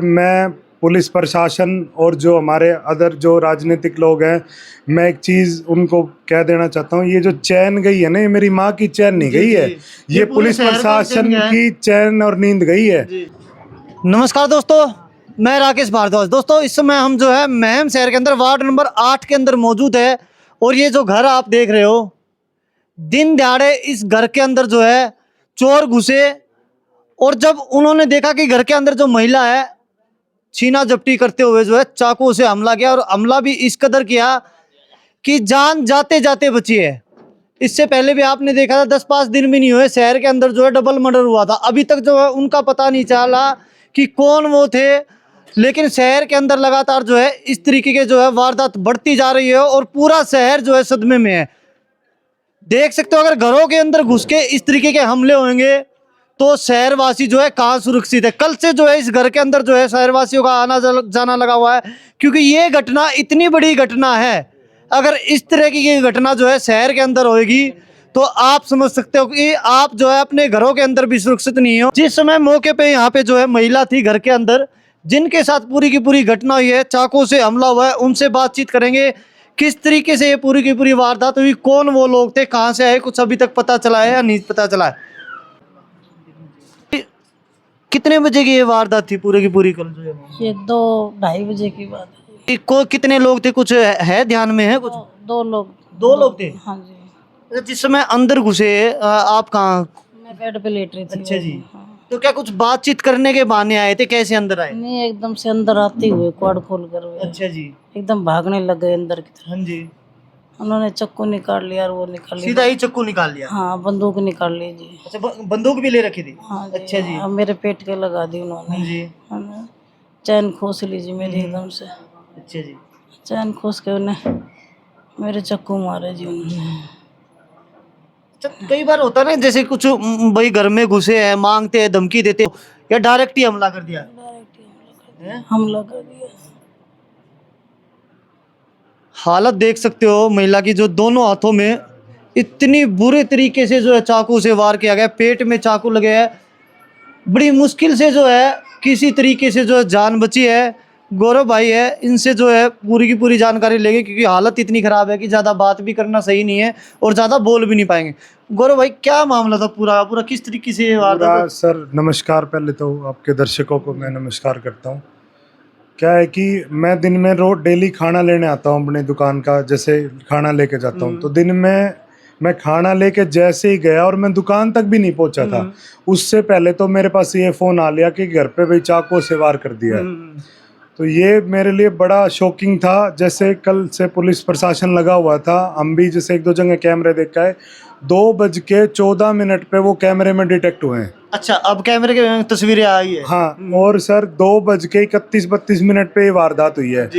मैं पुलिस प्रशासन और जो हमारे अदर जो राजनीतिक लोग हैं, मैं एक चीज़ उनको कह देना चाहता हूँ, ये जो चैन गई है ना, ये मेरी माँ की चैन नहीं गई है, ये पुलिस प्रशासन की चैन और नींद गई है। नमस्कार दोस्तों, मैं राकेश भारद्वाज। दोस्तों इस समय हम जो है महम शहर के अंदर वार्ड नंबर 8 के अंदर मौजूद है। और ये जो घर आप देख रहे हो, दिन दहाड़े इस घर के अंदर जो है चोर घुसे। और जब उन्होंने देखा कि घर के अंदर जो महिला है, छीना झपटी करते हुए जो है चाकू से हमला किया। और हमला भी इस कदर किया कि जान जाते जाते बची है। इससे पहले भी आपने देखा था 10-5 दिन भी नहीं हुए, शहर के अंदर जो है डबल मर्डर हुआ था। अभी तक जो है उनका पता नहीं चला कि कौन वो थे। लेकिन शहर के अंदर लगातार जो है इस तरीके के जो है वारदात बढ़ती जा रही है और पूरा शहर जो है सदमे में है। देख सकते हो, अगर घरों के अंदर घुस के इस तरीके के हमले होंगे तो शहरवासी जो है कहाँ सुरक्षित है। कल से जो है इस घर के अंदर जो है शहरवासियों का आना जाना लगा हुआ है, क्योंकि ये घटना इतनी बड़ी घटना है। अगर इस तरह की घटना जो है शहर के अंदर होगी तो आप समझ सकते हो कि आप जो है अपने घरों के अंदर भी सुरक्षित नहीं हो। जिस समय मौके पे यहाँ पे जो है महिला थी घर के अंदर, जिनके साथ पूरी की पूरी घटना हुई है, चाकू से हमला हुआ है, उनसे बातचीत करेंगे किस तरीके से ये पूरी की पूरी वारदात हुई, कौन वो लोग थे, कहाँ से आए, कुछ अभी तक पता चला है या नहीं पता चला है। कितने बजे की ये वारदात थी पूरी की पूरी कल जो है? ये 2-2:30 बजे की बात है। को कितने लोग थे, कुछ है ध्यान में है कुछ? दो लोग। 2 लोग थे। हाँ जी। अच्छा, जिस समय अंदर घुसे आप कहाँ? मैं बेड पे लेट रही थी। अच्छा जी। हाँ। तो क्या कुछ बातचीत करने के बहाने आए थे, कैसे अंदर आए? नहीं, एकदम से अंदर आते हुए क्वाड खोल कर वे अच्छा जी। एकदम भागने लग गए अंदर की तरफ। हाँ जी। उन्होंने चाकू निकाल लिया और वो निकाल सीधा लिया। ही चाकू निकाल लिया? हाँ, बंदूक निकाल ली जी। अच्छा, बंदूक भी ले रखी थी? हाँ जी। अच्छा जी। अब मेरे पेट के लगा दी उन्होंने। हाँ जी। हाँ, चैन खोस ली जी मेरी एकदम से। अच्छा जी। चैन खोस के उन्हें मेरे चाकू मारे जी उन्होंने। अच्छा, कई बार होता ना, जैसे कुछ भाई घर में घुसे हैं, मांगते हैं, धमकी देते हो, या डायरेक्ट ही हमला कर दिया? हमला कर दिया। हालत देख सकते हो महिला की, जो दोनों हाथों में इतनी बुरे तरीके से जो है चाकू से वार किया गया, पेट में चाकू लगे है। बड़ी मुश्किल से जो है किसी तरीके से जो है जान बची है। गौरव भाई है, इनसे जो है पूरी की पूरी जानकारी लेंगे, क्योंकि हालत इतनी खराब है कि ज़्यादा बात भी करना सही नहीं है और ज़्यादा बोल भी नहीं पाएंगे। गौरव भाई, क्या मामला था पूरा पूरा, किस तरीके से वारदात? सर नमस्कार, पहले तो आपके दर्शकों को मैं नमस्कार करता हूँ। क्या है कि मैं दिन में रोज डेली खाना लेने आता हूँ अपनी दुकान का, जैसे खाना लेके जाता हूँ, तो दिन में मैं खाना लेके जैसे ही गया और मैं दुकान तक भी नहीं पहुंचा था, उससे पहले तो मेरे पास ये फ़ोन आ लिया कि घर पे भाई चाकू से वार कर दिया है। तो ये मेरे लिए बड़ा शॉकिंग था। जैसे कल से पुलिस प्रशासन लगा हुआ था, हम भी जैसे 1-2 जगह कैमरे देखा है, 2:14 पे वो कैमरे में डिटेक्ट हुए हैं। अच्छा, अब कैमरे की तस्वीरें आई है? हाँ, और सर 2:31-32 पे ये वारदात हुई है।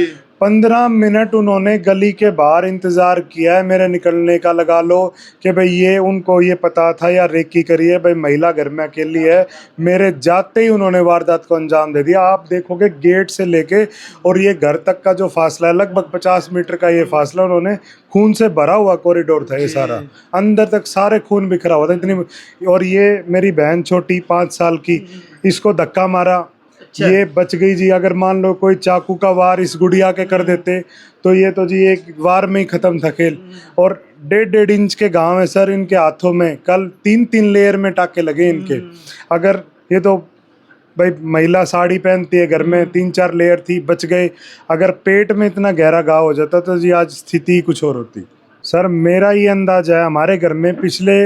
15 मिनट उन्होंने गली के बाहर इंतजार किया है मेरे निकलने का, लगा लो कि भाई ये उनको ये पता था या रेकी करिए, भाई महिला घर में अकेली है। मेरे जाते ही उन्होंने वारदात को अंजाम दे दिया। आप देखोगे गेट से लेके और ये घर तक का जो फासला है, लगभग 50 मीटर का ये फासला, उन्होंने खून से भरा हुआ कॉरिडोर था ये सारा, अंदर तक सारे खून बिखरा हुआ था इतनी। और ये मेरी बहन छोटी 5 साल की, इसको धक्का मारा, ये बच गई जी। अगर मान लो कोई चाकू का वार इस गुड़िया के कर देते तो ये तो जी एक वार में ही खत्म था खेल। और 1.5 इंच के घाव है सर इनके हाथों में, कल 3-3 लेयर में टाके लगे इनके। अगर ये तो भाई महिला साड़ी पहनती है घर में, 3-4 लेयर थी, बच गए। अगर पेट में इतना गहरा घाव हो जाता तो जी आज स्थिति ही कुछ और होती। सर मेरा ये अंदाजा है, हमारे घर में पिछले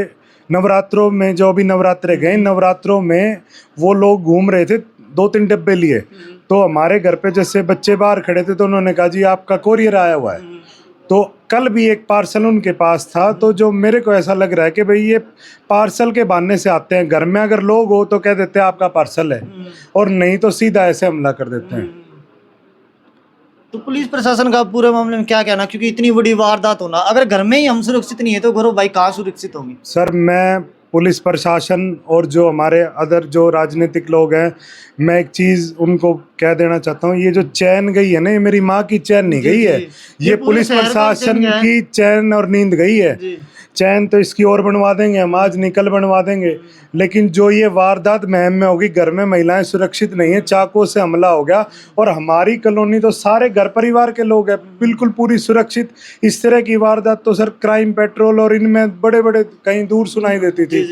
नवरात्रों में, जो भी नवरात्रे गए, नवरात्रों में वो लोग घूम रहे थे 2-3 डब्बे लिए, तो हमारे घर पे जैसे बच्चे बाहर खड़े थे तो उन्होंने कहा जी आपका कोरियर आया हुआ है। तो कल भी एक पार्सल उनके पास था, तो जो मेरे को ऐसा लग रहा है कि भाई ये पार्सल के बहाने से आते हैं। घर में अगर लोग हो तो कह देते हैं आपका पार्सल है, और नहीं तो सीधा ऐसे हमला कर देते हैं। तो पुलिस प्रशासन का पूरे मामले में क्या कहना, क्योंकि इतनी बड़ी वारदात होना, अगर घर में ही हम सुरक्षित नहीं है तो गौरव भाई कहाँ सुरक्षित होंगे? सर मैं पुलिस प्रशासन और जो हमारे अदर जो राजनीतिक लोग हैं, मैं एक चीज़ उनको कह देना चाहता हूँ, ये जो चैन गई है ना, ये मेरी माँ की चैन नहीं गई है, ये पूरे पुलिस शहर का प्रशासन चैन है। की चैन और नींद गई है। चैन तो इसकी और बनवा देंगे हम, आज निकल बनवा देंगे, लेकिन जो ये वारदात महम में होगी, घर में महिलाएं सुरक्षित नहीं है, चाकू से हमला हो गया और हमारी कॉलोनी तो सारे घर परिवार के लोग हैं बिल्कुल पूरी सुरक्षित। इस तरह की वारदात तो सर क्राइम पेट्रोल और इनमें बड़े बड़े कहीं दूर सुनाई देती थी।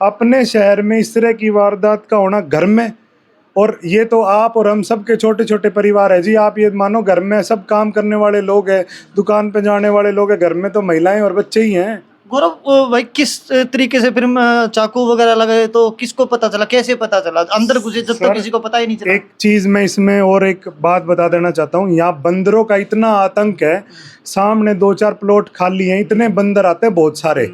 अपने शहर में इस तरह की वारदात का होना घर में, और ये तो आप और हम सब के छोटे छोटे परिवार है जी। आप ये मानो घर में सब काम करने वाले लोग हैं, दुकान पे जाने वाले लोग हैं, घर में तो महिलाएं और बच्चे ही हैं। गौरव भाई, किस तरीके से फिर चाकू वगैरह लगे तो किसको पता चला, कैसे पता चला? अंदर घुसे जब तक किसी को पता ही नहीं चला। एक चीज मैं इसमें और एक बात बता देना चाहता हूँ, यहाँ बंदरों का इतना आतंक है, सामने 2-4 प्लॉट खाली हैं, इतने बंदर आते हैं बहुत सारे।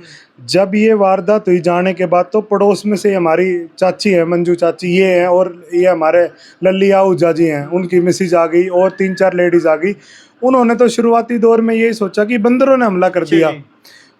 जब ये वारदात हुई जाने के बाद तो पड़ोस में से हमारी चाची है, मंजू चाची ये हैं, और ये हमारे लल्ली आहूजा जी हैं, उनकी मिसेज आ गई और 3-4 लेडीज आ गई। उन्होंने तो शुरुआती दौर में यही सोचा कि बंदरों ने हमला कर दिया,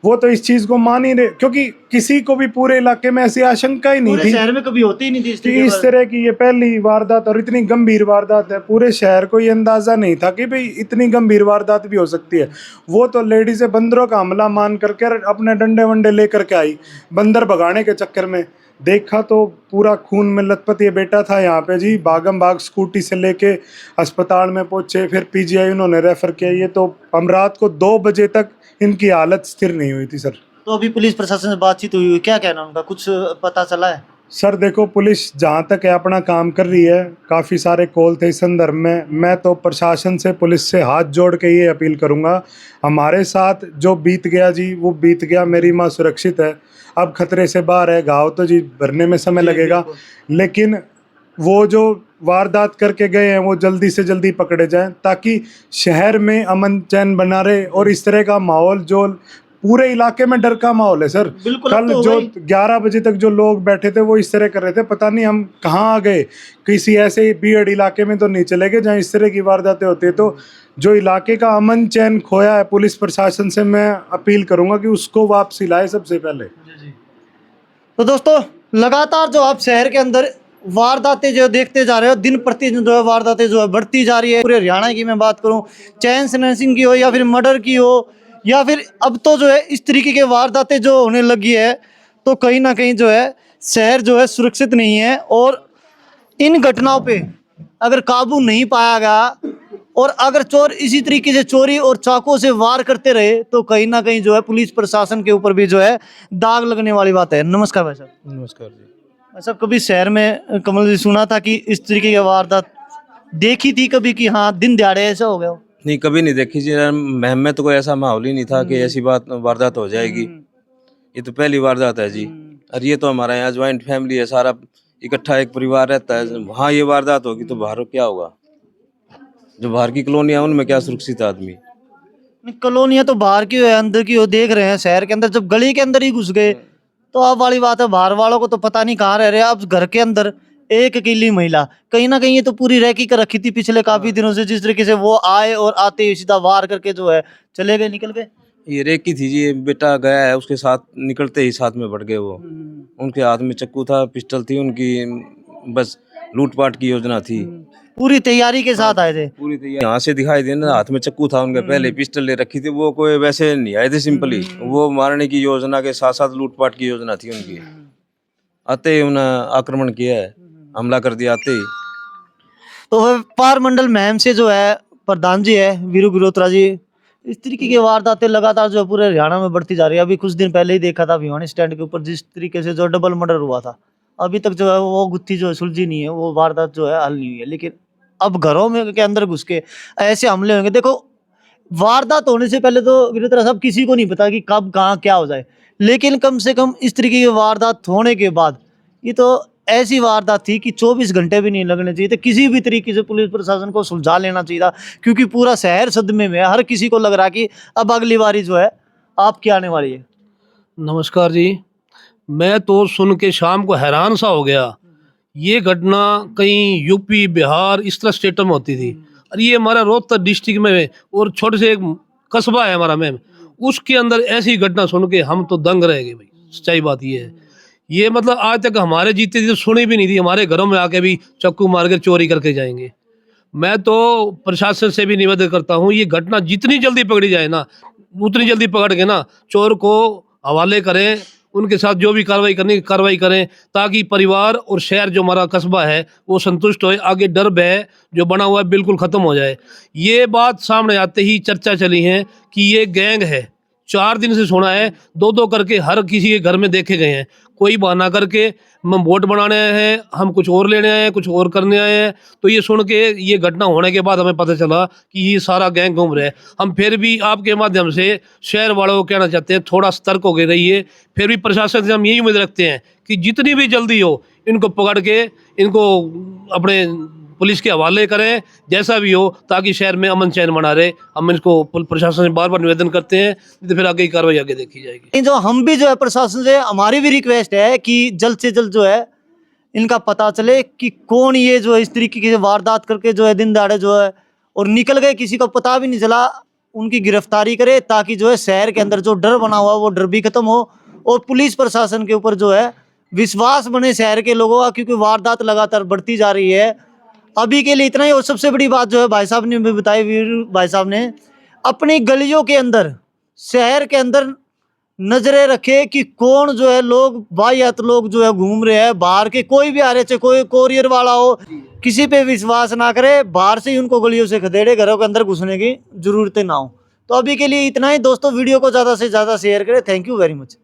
वो तो इस चीज को मान ही रहे, क्योंकि किसी को भी पूरे इलाके में ऐसी आशंका ही नहीं थी, शहर में कभी होती ही नहीं थी कि इस तरह की ये पहली वारदात और इतनी गंभीर वारदात है। पूरे शहर को ये अंदाजा नहीं था कि भाई इतनी गंभीर वारदात भी हो सकती है। वो तो लेडीज बंदरों का हमला मान करके अपने डंडे वंडे लेकर के आई, बंदर भगाने के चक्कर में। देखा तो पूरा खून में लथपथ ये बेटा था यहाँ पे जी, भागम भाग स्कूटी से लेके अस्पताल में पहुंचे, फिर पीजीआई उन्होंने रेफर किया। ये तो हम रात को 2 बजे तक इनकी हालत स्थिर नहीं हुई थी सर। तो अभी पुलिस प्रशासन से बातचीत हुई, क्या कहना उनका, कुछ पता चला है? सर देखो, पुलिस जहाँ तक है अपना काम कर रही है, काफ़ी सारे कॉल थे इस संदर्भ में। मैं तो प्रशासन से, पुलिस से हाथ जोड़ के ये अपील करूँगा, हमारे साथ जो बीत गया जी वो बीत गया, मेरी माँ सुरक्षित है, अब खतरे से बाहर है। घाव तो जी भरने में समय लगेगा, लेकिन वो जो वारदात करके गए हैं वो जल्दी से जल्दी पकड़े जाएं, ताकि शहर में अमन चैन बना रहे। और इस तरह का माहौल जो पूरे इलाके में डर का माहौल है सर। कल तो जो 11 बजे तक जो लोग बैठे थे वो इस तरह कर रहे थे, पता नहीं हम कहाँ आ गए, किसी ऐसे बीहड़ इलाके में तो नहीं चले गए जहाँ इस तरह की वारदातें होती है। तो जो इलाके का अमन चैन खोया है, पुलिस प्रशासन से मैं अपील करूंगा कि उसको वापसी लाए सबसे पहले। तो दोस्तों, लगातार जो आप शहर के अंदर वारदातें जो देखते जा रहे हो, दिन प्रतिदिन जो है वारदातें जो है बढ़ती जा रही है। पूरे हरियाणा की मैं बात करूं, चैन स्नैचिंग की हो या फिर मर्डर की हो, या फिर अब तो जो है इस तरीके के वारदातें जो होने लगी है, तो कहीं ना कहीं जो है शहर जो है सुरक्षित नहीं है। और इन घटनाओं पे अगर काबू नहीं पाया गया और अगर चोर इसी तरीके से चोरी और चाकू से वार करते रहे, तो कहीं ना कहीं जो है पुलिस प्रशासन के ऊपर भी जो है दाग लगने वाली बात है। नमस्कार भाई साहब। नमस्कार जी। भाई साहब, कभी शहर में कमल जी सुना था कि इस तरीके की वारदात देखी थी कभी कि हाँ दिन दिहाड़े ऐसा हो गया हो? नहीं, कभी नहीं देखी जी। महम में तो कोई ऐसा माहौल ही नहीं था कि ऐसी वारदात हो जाएगी। ये तो पहली वारदात है जी। और ये तो हमारा यहाँ ज्वाइंट फैमिली है, सारा इकट्ठा एक परिवार रहता है। वहाँ ये वारदात होगी तो बाहर क्या होगा? जो बाहर की कॉलोनियाँ उनमें क्या सुरक्षित आदमी? कॉलोनियां तो बाहर की हो अंदर की हो देख रहे हैं, शहर के अंदर जब गली के अंदर ही घुस गए तो अब वाली बात है, बाहर वालों को तो पता नहीं कहाँ रह रहे हैं। अब घर के अंदर एक अकेली महिला, कहीं ना कहीं ये तो पूरी रैकी कर रखी थी पिछले काफी दिनों से, जिस तरीके से वो आए और आते ही सीधा वार करके जो है चले गए, निकल गए। ये रेकी थी जी, ये बेटा गया है, उसके साथ निकलते ही साथ में बढ़ गए वो। उनके हाथ में चक्कू था, पिस्टल थी उनकी, बस लूटपाट की योजना थी। पूरी तैयारी के साथ आए थे। पूरी तैयारी यहाँ से दिखाई देना, हाथ में चक्कू था उनके, पहले पिस्टल ले रखी थी। वो कोई वैसे नहीं आए थे सिंपली, वो मारने की योजना के साथ साथ लूटपाट की योजना थी उनकी। आते ही उन्हें आक्रमण किया है, हमला कर दिया आते ही। तो पार मंडल महम से जो है प्रधान जी है वीरू गिरोत्रा जी, इस तरीके की वारदातें लगातार जो है पूरे हरियाणा में बढ़ती जा रही है। अभी कुछ दिन पहले ही देखा था भिवानी स्टैंड के ऊपर जिस तरीके से जो डबल मर्डर हुआ था, अभी तक जो है वो गुत्थी जो है सुलझी नहीं है, वो वारदात जो है हल नहीं हुई है। लेकिन अब घरों में के अंदर घुस के ऐसे हमले होंगे। देखो, वारदात होने से पहले तो गिरोत्रा साहब किसी को नहीं पता कि कब कहाँ क्या हो जाए, लेकिन कम से कम इस तरीके की वारदात होने के बाद ये तो ऐसी वारदात थी कि 24 घंटे भी नहीं लगने चाहिए थे, किसी भी तरीके से पुलिस प्रशासन को सुलझा लेना चाहिए था, क्योंकि पूरा शहर सदमे में है। हर किसी को लग रहा कि अब अगली बारी जो है आपकी आने वाली है। नमस्कार जी। मैं तो सुन के शाम को हैरान सा हो गया। ये घटना कहीं यूपी बिहार इस तरह स्टेटों में होती थी, और ये हमारा रोहतक डिस्ट्रिक्ट में और छोटे से एक कस्बा है हमारा मैम, उसके अंदर ऐसी घटना सुन के हम तो दंग रह गए भाई। सच्चाई बात ये है, ये मतलब आज तक हमारे जीते जी तो सुनी भी नहीं थी, हमारे घरों में आके भी चाकू मार कर चोरी करके जाएंगे। मैं तो प्रशासन से भी निवेदन करता हूँ, ये घटना जितनी जल्दी पकड़ी जाए ना, उतनी जल्दी पकड़ के ना चोर को हवाले करें, उनके साथ जो भी कार्रवाई करनी है कार्रवाई करें, ताकि परिवार और शहर जो हमारा कस्बा है वो संतुष्ट होए, आगे डर भय जो बना हुआ है बिल्कुल ख़त्म हो जाए। ये बात सामने आते ही चर्चा चली है कि ये गैंग है, 4 दिन से सुना है, 2-2 करके हर किसी के घर में देखे गए हैं। कोई बहाना करके हम वोट बनाने आए हैं, हम कुछ और लेने आए हैं, कुछ और करने आए हैं। तो ये सुन के ये घटना होने के बाद हमें पता चला कि ये सारा गैंग घूम रहा है। हम फिर भी आपके माध्यम से शहर वालों को कहना चाहते हैं, थोड़ा सतर्क हो गए रहिए। फिर भी प्रशासन से हम यही उम्मीद रखते हैं कि जितनी भी जल्दी हो इनको पकड़ के इनको अपने पुलिस के हवाले करें, जैसा भी हो, ताकि शहर में अमन चैन बना रहे। हम इसको प्रशासन से बार बार निवेदन करते हैं, नहीं तो फिर आगे की कार्रवाई आगे देखी जाएगी। जो हम भी जो है प्रशासन से हमारी भी रिक्वेस्ट है कि जल्द से जल्द जो है इनका पता चले कि कौन ये जो है इस तरीके की वारदात करके जो है दिन दहाड़े जो है और निकल गए, किसी को पता भी नहीं चला, उनकी गिरफ्तारी करे, ताकि जो है शहर के अंदर जो डर बना हुआ वो डर भी खत्म हो और पुलिस प्रशासन के ऊपर जो है विश्वास बने शहर के लोगों का, क्योंकि वारदात लगातार बढ़ती जा रही है। अभी के लिए इतना ही। और सबसे बड़ी बात जो है भाई साहब ने भी बताई, वीर भाई साहब ने, अपनी गलियों के अंदर शहर के अंदर नजरें रखे कि कौन जो है लोग वाहियात लोग जो है घूम रहे हैं बाहर के, कोई भी आ रहे, चाहे कोई कोरियर वाला हो, किसी पे विश्वास ना करे, बाहर से ही उनको गलियों से खदेड़े, घरों के अंदर घुसने की जरूरत ना हो। तो अभी के लिए इतना ही दोस्तों, वीडियो को ज़्यादा से ज़्यादा शेयर करें। Thank you very much.